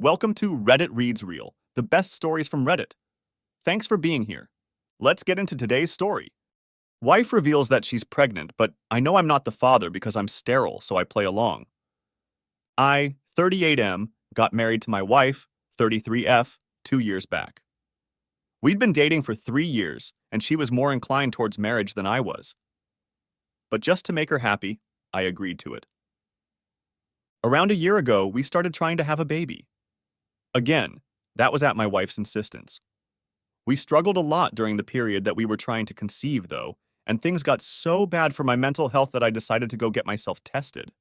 Welcome to Reddit Reads Reel, the best stories from Reddit. Thanks for being here. Let's get into today's story. Wife reveals that she's pregnant, but I know I'm not the father because I'm sterile, so I play along. I, 38M, got married to my wife, 33F, 2 years back. We'd been dating for 3 years, and she was more inclined towards marriage than I was. But just to make her happy, I agreed to it. Around a year ago, we started trying to have a baby. Again, that was at my wife's insistence. We struggled a lot during the period that we were trying to conceive, though, and things got so bad for my mental health that I decided to go get myself tested.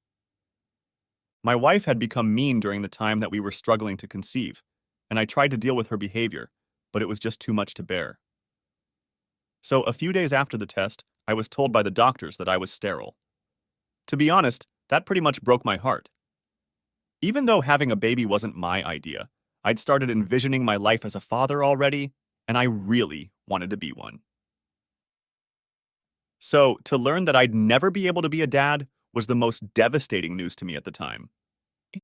My wife had become mean during the time that we were struggling to conceive, and I tried to deal with her behavior, but it was just too much to bear. So, a few days after the test, I was told by the doctors that I was sterile. To be honest, that pretty much broke my heart. Even though having a baby wasn't my idea, I'd started envisioning my life as a father already, and I really wanted to be one. So, to learn that I'd never be able to be a dad was the most devastating news to me at the time.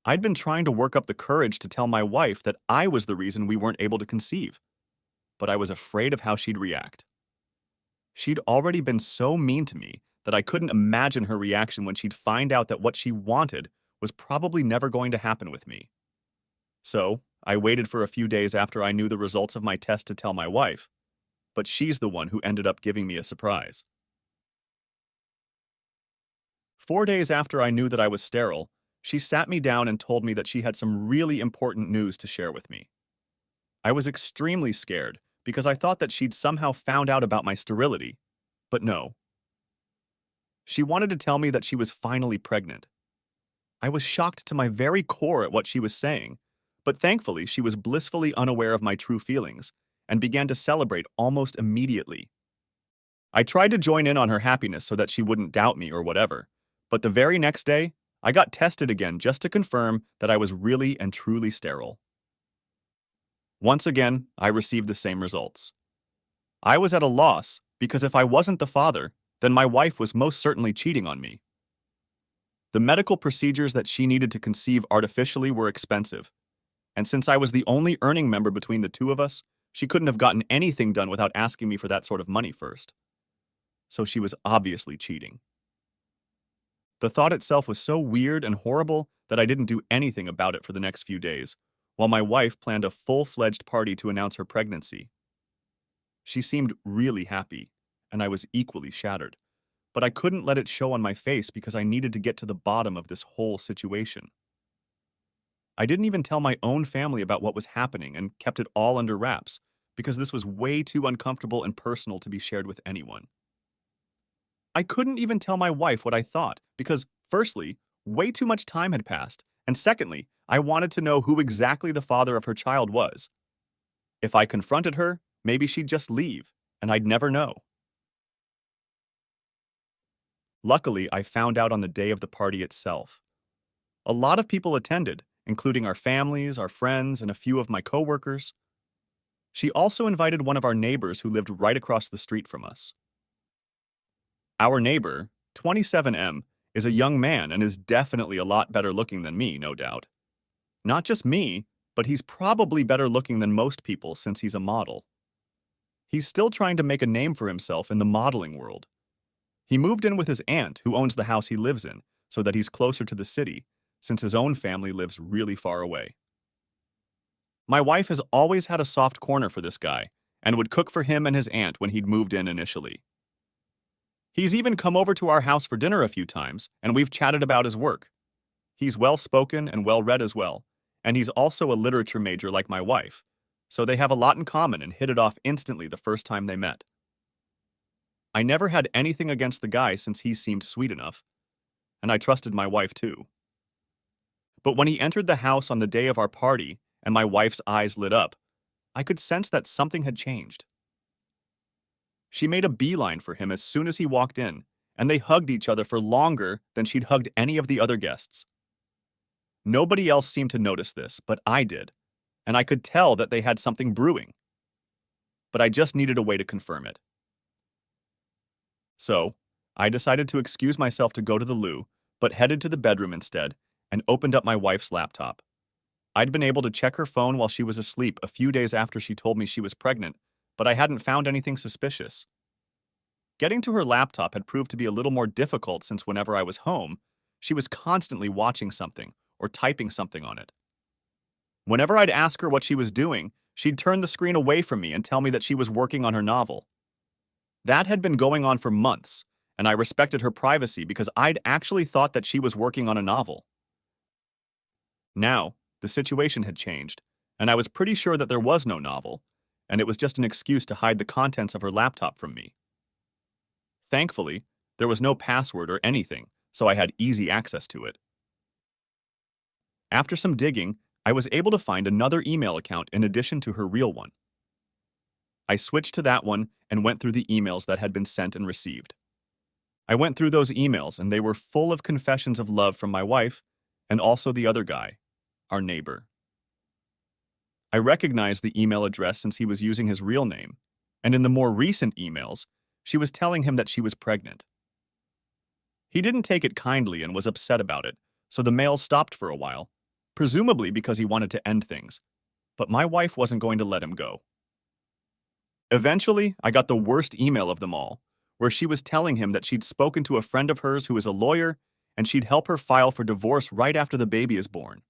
I'd been trying to work up the courage to tell my wife that I was the reason we weren't able to conceive, but I was afraid of how she'd react. She'd already been so mean to me that I couldn't imagine her reaction when she'd find out that what she wanted was probably never going to happen with me. So, I waited for a few days after I knew the results of my test to tell my wife, but she's the one who ended up giving me a surprise. 4 days after I knew that I was sterile, she sat me down and told me that she had some really important news to share with me. I was extremely scared because I thought that she'd somehow found out about my sterility, but no. She wanted to tell me that she was finally pregnant. I was shocked to my very core at what she was saying, but thankfully she was blissfully unaware of my true feelings and began to celebrate almost immediately. I tried to join in on her happiness so that she wouldn't doubt me or whatever, but the very next day, I got tested again just to confirm that I was really and truly sterile. Once again, I received the same results. I was at a loss because if I wasn't the father, then my wife was most certainly cheating on me. The medical procedures that she needed to conceive artificially were expensive, and since I was the only earning member between the two of us, she couldn't have gotten anything done without asking me for that sort of money first. So she was obviously cheating. The thought itself was so weird and horrible that I didn't do anything about it for the next few days, while my wife planned a full-fledged party to announce her pregnancy. She seemed really happy, and I was equally shattered, but I couldn't let it show on my face because I needed to get to the bottom of this whole situation. I didn't even tell my own family about what was happening and kept it all under wraps because this was way too uncomfortable and personal to be shared with anyone. I couldn't even tell my wife what I thought because, firstly, way too much time had passed, and secondly, I wanted to know who exactly the father of her child was. If I confronted her, maybe she'd just leave, and I'd never know. Luckily, I found out on the day of the party itself. A lot of people attended, including our families, our friends, and a few of my coworkers. She also invited one of our neighbors who lived right across the street from us. Our neighbor, 27M, is a young man and is definitely a lot better looking than me, no doubt. Not just me, but he's probably better looking than most people since he's a model. He's still trying to make a name for himself in the modeling world. He moved in with his aunt, who owns the house he lives in, so that he's closer to the city, since his own family lives really far away. My wife has always had a soft corner for this guy, and would cook for him and his aunt when he'd moved in initially. He's even come over to our house for dinner a few times, and we've chatted about his work. He's well-spoken and well-read as well, and he's also a literature major like my wife, so they have a lot in common and hit it off instantly the first time they met. I never had anything against the guy since he seemed sweet enough, and I trusted my wife too. But when he entered the house on the day of our party and my wife's eyes lit up, I could sense that something had changed. She made a beeline for him as soon as he walked in, and they hugged each other for longer than she'd hugged any of the other guests. Nobody else seemed to notice this, but I did, and I could tell that they had something brewing. But I just needed a way to confirm it. So, I decided to excuse myself to go to the loo, but headed to the bedroom instead and opened up my wife's laptop. I'd been able to check her phone while she was asleep a few days after she told me she was pregnant, but I hadn't found anything suspicious. Getting to her laptop had proved to be a little more difficult since whenever I was home, she was constantly watching something or typing something on it. Whenever I'd ask her what she was doing, she'd turn the screen away from me and tell me that she was working on her novel. That had been going on for months, and I respected her privacy because I'd actually thought that she was working on a novel. Now, the situation had changed, and I was pretty sure that there was no novel, and it was just an excuse to hide the contents of her laptop from me. Thankfully, there was no password or anything, so I had easy access to it. After some digging, I was able to find another email account in addition to her real one. I switched to that one and went through the emails that had been sent and received. I went through those emails and they were full of confessions of love from my wife and also the other guy, our neighbor. I recognized the email address since he was using his real name, and in the more recent emails, she was telling him that she was pregnant. He didn't take it kindly and was upset about it, so the mail stopped for a while, presumably because he wanted to end things, but my wife wasn't going to let him go. Eventually, I got the worst email of them all, where she was telling him that she'd spoken to a friend of hers who is a lawyer and she'd help her file for divorce right after the baby is born.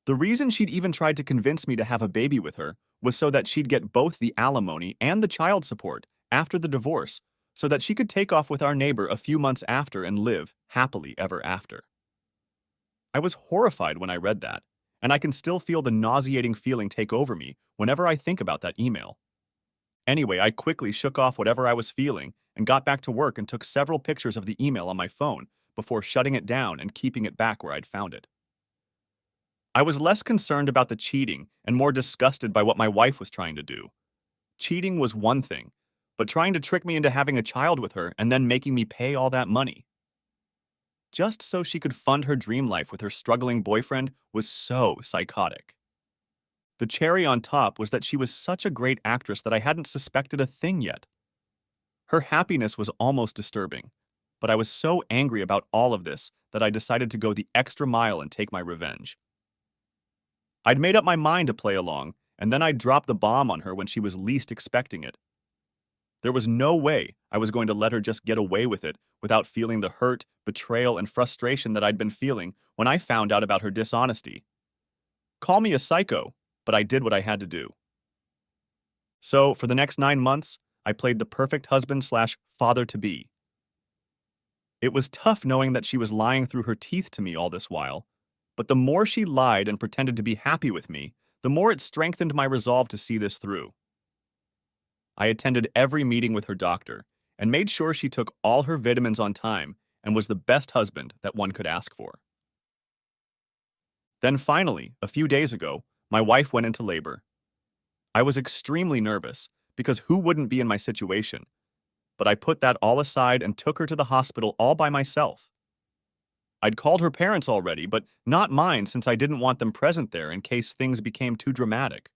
The reason she'd even tried to convince me to have a baby with her was so that she'd get both the alimony and the child support after the divorce, so that she could take off with our neighbor a few months after and live happily ever after. I was horrified when I read that, and I can still feel the nauseating feeling take over me whenever I think about that email. Anyway, I quickly shook off whatever I was feeling and got back to work and took several pictures of the email on my phone before shutting it down and keeping it back where I'd found it. I was less concerned about the cheating and more disgusted by what my wife was trying to do. Cheating was one thing, but trying to trick me into having a child with her and then making me pay all that money, just so she could fund her dream life with her struggling boyfriend, was so psychotic. The cherry on top was that she was such a great actress that I hadn't suspected a thing yet. Her happiness was almost disturbing, but I was so angry about all of this that I decided to go the extra mile and take my revenge. I'd made up my mind to play along, and then I'd drop the bomb on her when she was least expecting it. There was no way I was going to let her just get away with it without feeling the hurt, betrayal, and frustration that I'd been feeling when I found out about her dishonesty. Call me a psycho, but I did what I had to do. So, for the next 9 months, I played the perfect husband/father-to-be. It was tough knowing that she was lying through her teeth to me all this while, but the more she lied and pretended to be happy with me, the more it strengthened my resolve to see this through. I attended every meeting with her doctor and made sure she took all her vitamins on time and was the best husband that one could ask for. Then finally, a few days ago, my wife went into labor. I was extremely nervous because who wouldn't be in my situation? But I put that all aside and took her to the hospital all by myself. I'd called her parents already, but not mine since I didn't want them present there in case things became too dramatic.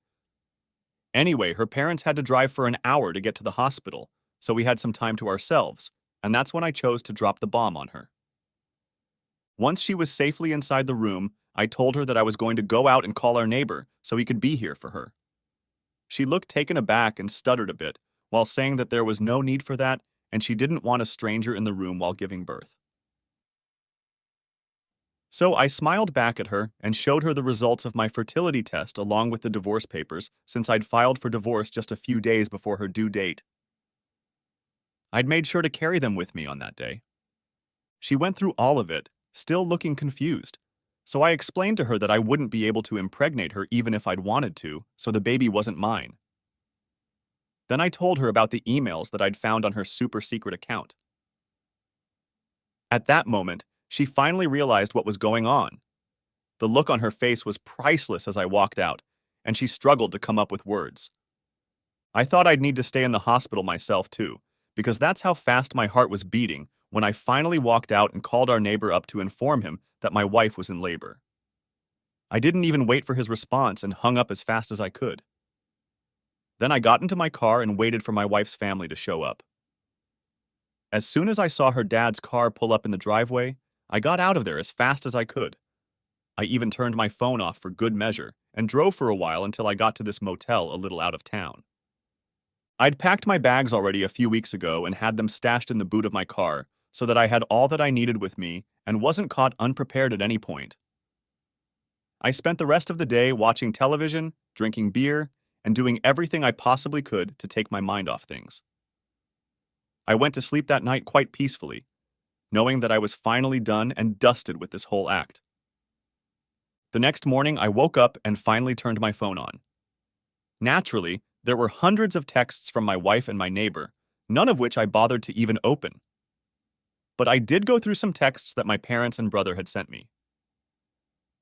Anyway, her parents had to drive for an hour to get to the hospital, so we had some time to ourselves, and that's when I chose to drop the bomb on her. Once she was safely inside the room, I told her that I was going to go out and call our neighbor so he could be here for her. She looked taken aback and stuttered a bit, while saying that there was no need for that and she didn't want a stranger in the room while giving birth. So I smiled back at her and showed her the results of my fertility test along with the divorce papers since I'd filed for divorce just a few days before her due date. I'd made sure to carry them with me on that day. She went through all of it, still looking confused, so I explained to her that I wouldn't be able to impregnate her even if I'd wanted to, so the baby wasn't mine. Then I told her about the emails that I'd found on her super secret account. At that moment, she finally realized what was going on. The look on her face was priceless as I walked out, and she struggled to come up with words. I thought I'd need to stay in the hospital myself too, because that's how fast my heart was beating when I finally walked out and called our neighbor up to inform him that my wife was in labor. I didn't even wait for his response and hung up as fast as I could. Then I got into my car and waited for my wife's family to show up. As soon as I saw her dad's car pull up in the driveway, I got out of there as fast as I could. I even turned my phone off for good measure and drove for a while until I got to this motel a little out of town. I'd packed my bags already a few weeks ago and had them stashed in the boot of my car so that I had all that I needed with me and wasn't caught unprepared at any point. I spent the rest of the day watching television, drinking beer, and doing everything I possibly could to take my mind off things. I went to sleep that night quite peacefully, knowing that I was finally done and dusted with this whole act. The next morning, I woke up and finally turned my phone on. Naturally, there were hundreds of texts from my wife and my neighbor, none of which I bothered to even open. But I did go through some texts that my parents and brother had sent me.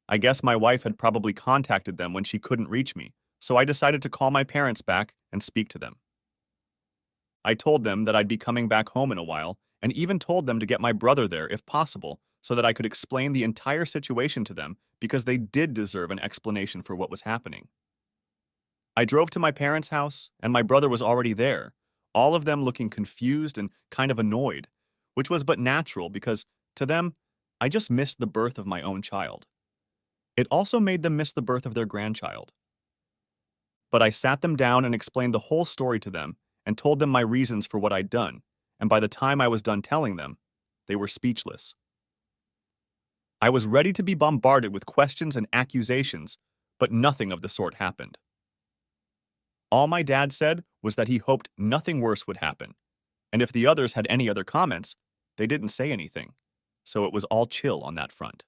I guess my wife had probably contacted them when she couldn't reach me, so I decided to call my parents back and speak to them. I told them that I'd be coming back home in a while, and even told them to get my brother there if possible, so that I could explain the entire situation to them because they did deserve an explanation for what was happening. I drove to my parents' house, and my brother was already there, all of them looking confused and kind of annoyed, which was but natural because, to them, I just missed the birth of my own child. It also made them miss the birth of their grandchild. But I sat them down and explained the whole story to them and told them my reasons for what I'd done, and by the time I was done telling them, they were speechless. I was ready to be bombarded with questions and accusations, but nothing of the sort happened. All my dad said was that he hoped nothing worse would happen, and if the others had any other comments, they didn't say anything, so it was all chill on that front.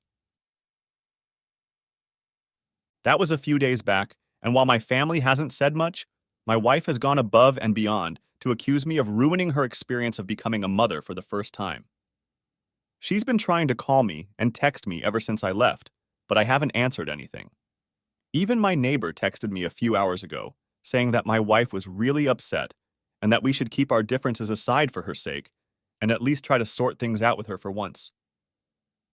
That was a few days back, and while my family hasn't said much, my wife has gone above and beyond to accuse me of ruining her experience of becoming a mother for the first time. She's been trying to call me and text me ever since I left, but I haven't answered anything. Even my neighbor texted me a few hours ago, saying that my wife was really upset and that we should keep our differences aside for her sake and at least try to sort things out with her for once.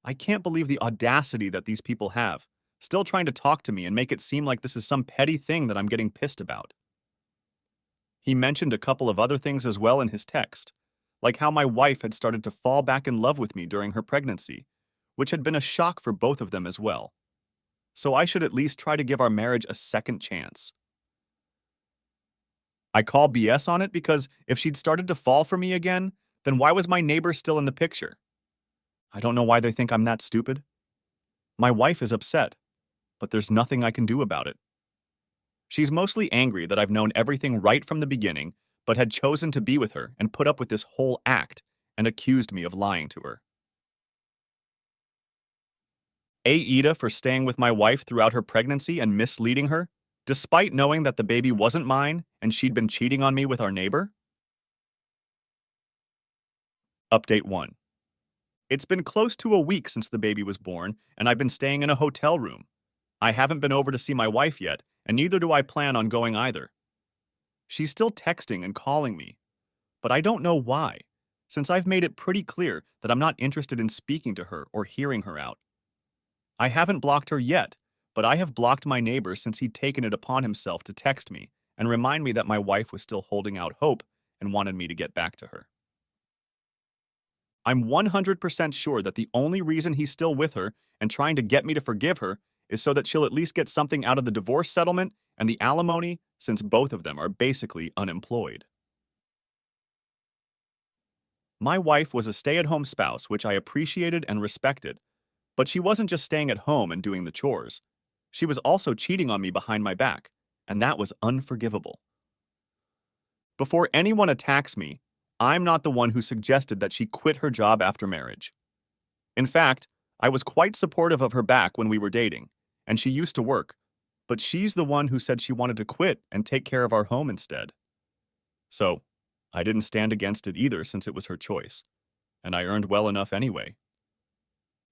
I can't believe the audacity that these people have, still trying to talk to me and make it seem like this is some petty thing that I'm getting pissed about. He mentioned a couple of other things as well in his text, like how my wife had started to fall back in love with me during her pregnancy, which had been a shock for both of them as well. So I should at least try to give our marriage a second chance. I call BS on it because if she'd started to fall for me again, then why was my neighbor still in the picture? I don't know why they think I'm that stupid. My wife is upset, but there's nothing I can do about it. She's mostly angry that I've known everything right from the beginning, but had chosen to be with her and put up with this whole act and accused me of lying to her. Aida for staying with my wife throughout her pregnancy and misleading her, despite knowing that the baby wasn't mine and she'd been cheating on me with our neighbor? Update 1. It's been close to a week since the baby was born, and I've been staying in a hotel room. I haven't been over to see my wife yet, and neither do I plan on going either. She's still texting and calling me, but I don't know why, since I've made it pretty clear that I'm not interested in speaking to her or hearing her out. I haven't blocked her yet, but I have blocked my neighbor since he'd taken it upon himself to text me and remind me that my wife was still holding out hope and wanted me to get back to her. I'm 100% sure that the only reason he's still with her and trying to get me to forgive her is so that she'll at least get something out of the divorce settlement and the alimony, since both of them are basically unemployed. My wife was a stay-at-home spouse, which I appreciated and respected, but she wasn't just staying at home and doing the chores. She was also cheating on me behind my back, and that was unforgivable. Before anyone attacks me, I'm not the one who suggested that she quit her job after marriage. In fact, I was quite supportive of her back when we were dating, and she used to work, but she's the one who said she wanted to quit and take care of our home instead. So, I didn't stand against it either since it was her choice, and I earned well enough anyway.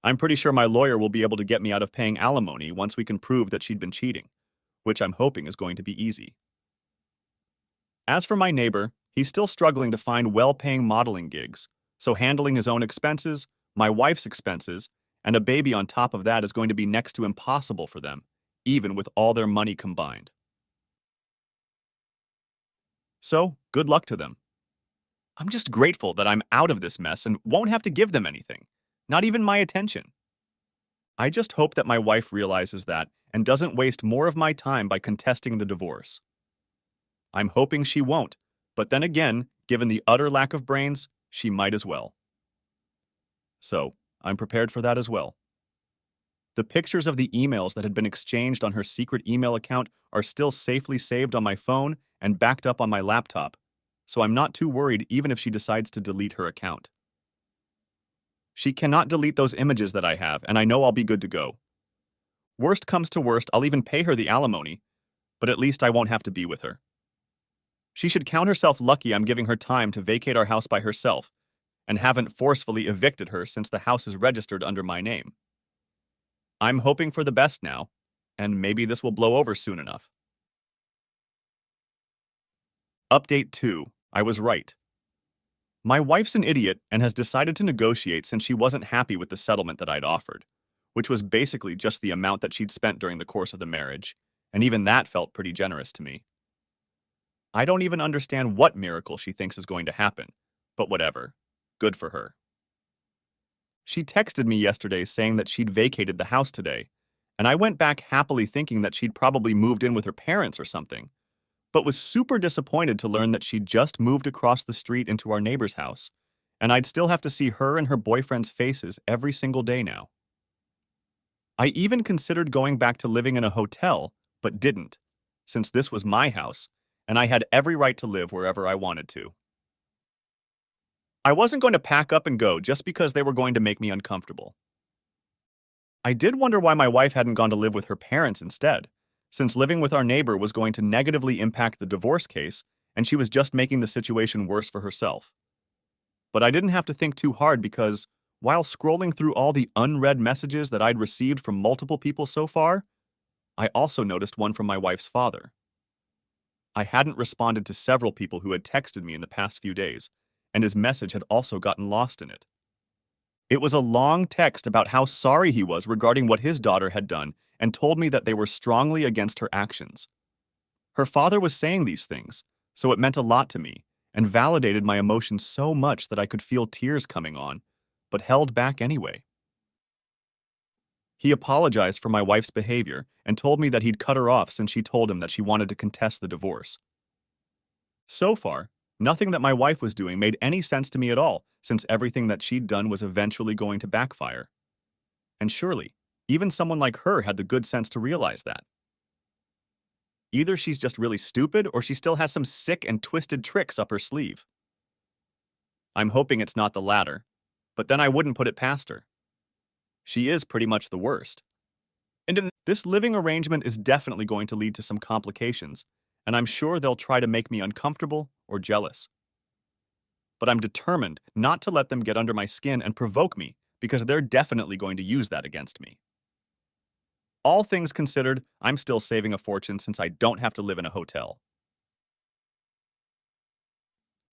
I'm pretty sure my lawyer will be able to get me out of paying alimony once we can prove that she'd been cheating, which I'm hoping is going to be easy. As for my neighbor, he's still struggling to find well-paying modeling gigs, so handling his own expenses, my wife's expenses, and a baby on top of that is going to be next to impossible for them, even with all their money combined. So, good luck to them. I'm just grateful that I'm out of this mess and won't have to give them anything, not even my attention. I just hope that my wife realizes that and doesn't waste more of my time by contesting the divorce. I'm hoping she won't, but then again, given the utter lack of brains, she might as well. So, I'm prepared for that as well. The pictures of the emails that had been exchanged on her secret email account are still safely saved on my phone and backed up on my laptop, so I'm not too worried even if she decides to delete her account. She cannot delete those images that I have, and I know I'll be good to go. Worst comes to worst, I'll even pay her the alimony, but at least I won't have to be with her. She should count herself lucky I'm giving her time to vacate our house by herself and haven't forcefully evicted her since the house is registered under my name. I'm hoping for the best now, and maybe this will blow over soon enough. Update 2. I was right. My wife's an idiot and has decided to negotiate since she wasn't happy with the settlement that I'd offered, which was basically just the amount that she'd spent during the course of the marriage, and even that felt pretty generous to me. I don't even understand what miracle she thinks is going to happen, but whatever. Good for her. She texted me yesterday saying that she'd vacated the house today, and I went back happily thinking that she'd probably moved in with her parents or something, but was super disappointed to learn that she'd just moved across the street into our neighbor's house, and I'd still have to see her and her boyfriend's faces every single day now. I even considered going back to living in a hotel, but didn't, since this was my house, and I had every right to live wherever I wanted to. I wasn't going to pack up and go just because they were going to make me uncomfortable. I did wonder why my wife hadn't gone to live with her parents instead, since living with our neighbor was going to negatively impact the divorce case, and she was just making the situation worse for herself. But I didn't have to think too hard because, while scrolling through all the unread messages that I'd received from multiple people so far, I also noticed one from my wife's father. I hadn't responded to several people who had texted me in the past few days, and his message had also gotten lost in it. It was a long text about how sorry he was regarding what his daughter had done and told me that they were strongly against her actions. Her father was saying these things, so it meant a lot to me and validated my emotions so much that I could feel tears coming on, but held back anyway. He apologized for my wife's behavior and told me that he'd cut her off since she told him that she wanted to contest the divorce. So far, nothing that my wife was doing made any sense to me at all, since everything that she'd done was eventually going to backfire. And surely, even someone like her had the good sense to realize that. Either she's just really stupid or she still has some sick and twisted tricks up her sleeve. I'm hoping it's not the latter, but then I wouldn't put it past her. She is pretty much the worst. And this living arrangement is definitely going to lead to some complications, and I'm sure they'll try to make me uncomfortable or jealous. But I'm determined not to let them get under my skin and provoke me, because they're definitely going to use that against me. All things considered, I'm still saving a fortune since I don't have to live in a hotel.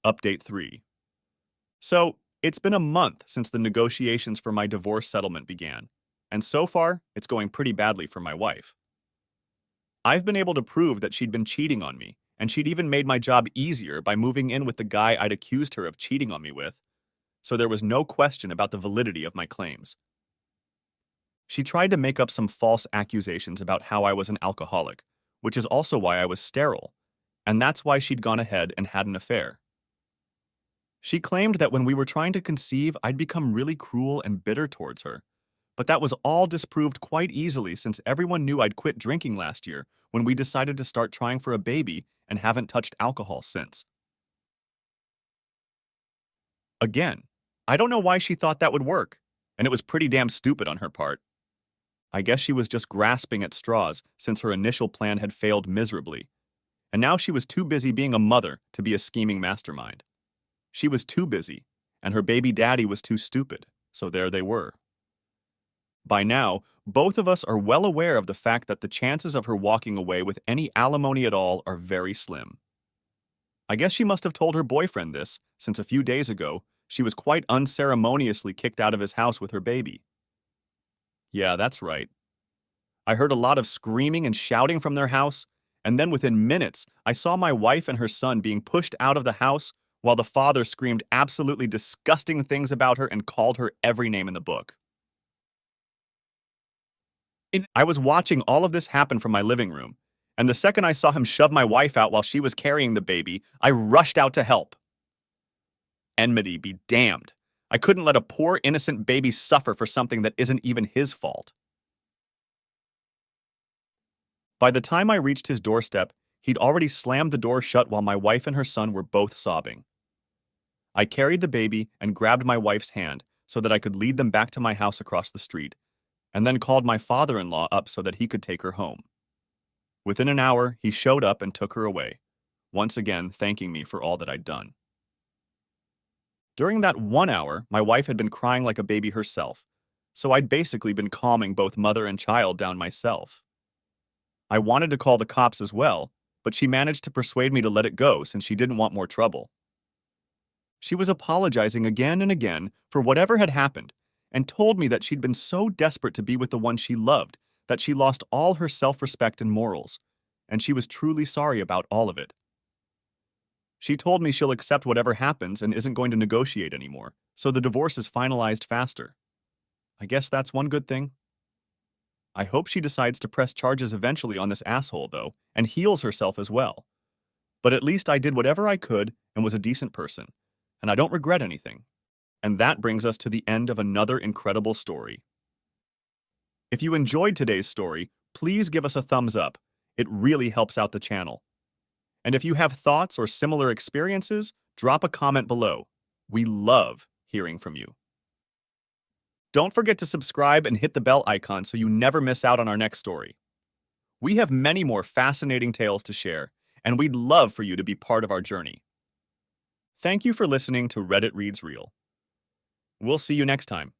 Update 3. So, it's been a month since the negotiations for my divorce settlement began, and so far, it's going pretty badly for my wife. I've been able to prove that she'd been cheating on me, and she'd even made my job easier by moving in with the guy I'd accused her of cheating on me with, so there was no question about the validity of my claims. She tried to make up some false accusations about how I was an alcoholic, which is also why I was sterile, and that's why she'd gone ahead and had an affair. She claimed that when we were trying to conceive, I'd become really cruel and bitter towards her, but that was all disproved quite easily since everyone knew I'd quit drinking last year when we decided to start trying for a baby and haven't touched alcohol since. Again, I don't know why she thought that would work, and it was pretty damn stupid on her part. I guess she was just grasping at straws since her initial plan had failed miserably, and now she was too busy being a mother to be a scheming mastermind. She was too busy, and her baby daddy was too stupid, so there they were. By now, both of us are well aware of the fact that the chances of her walking away with any alimony at all are very slim. I guess she must have told her boyfriend this, since a few days ago, she was quite unceremoniously kicked out of his house with her baby. Yeah, that's right. I heard a lot of screaming and shouting from their house, and then within minutes, I saw my wife and her son being pushed out of the house while the father screamed absolutely disgusting things about her and called her every name in the book. I was watching all of this happen from my living room, and the second I saw him shove my wife out while she was carrying the baby, I rushed out to help. Enmity be damned. I couldn't let a poor innocent baby suffer for something that isn't even his fault. By the time I reached his doorstep, he'd already slammed the door shut while my wife and her son were both sobbing. I carried the baby and grabbed my wife's hand so that I could lead them back to my house across the street, and then called my father-in-law up so that he could take her home. Within an hour, he showed up and took her away, once again thanking me for all that I'd done. During that 1 hour, my wife had been crying like a baby herself, so I'd basically been calming both mother and child down myself. I wanted to call the cops as well, but she managed to persuade me to let it go since she didn't want more trouble. She was apologizing again and again for whatever had happened and told me that she'd been so desperate to be with the one she loved that she lost all her self-respect and morals, and she was truly sorry about all of it. She told me she'll accept whatever happens and isn't going to negotiate anymore, so the divorce is finalized faster. I guess that's one good thing. I hope she decides to press charges eventually on this asshole, though, and heals herself as well. But at least I did whatever I could and was a decent person, and I don't regret anything. And that brings us to the end of another incredible story. If you enjoyed today's story, please give us a thumbs up. It really helps out the channel. And if you have thoughts or similar experiences, drop a comment below. We love hearing from you. Don't forget to subscribe and hit the bell icon so you never miss out on our next story. We have many more fascinating tales to share, and we'd love for you to be part of our journey. Thank you for listening to Reddit Reads Real. We'll see you next time.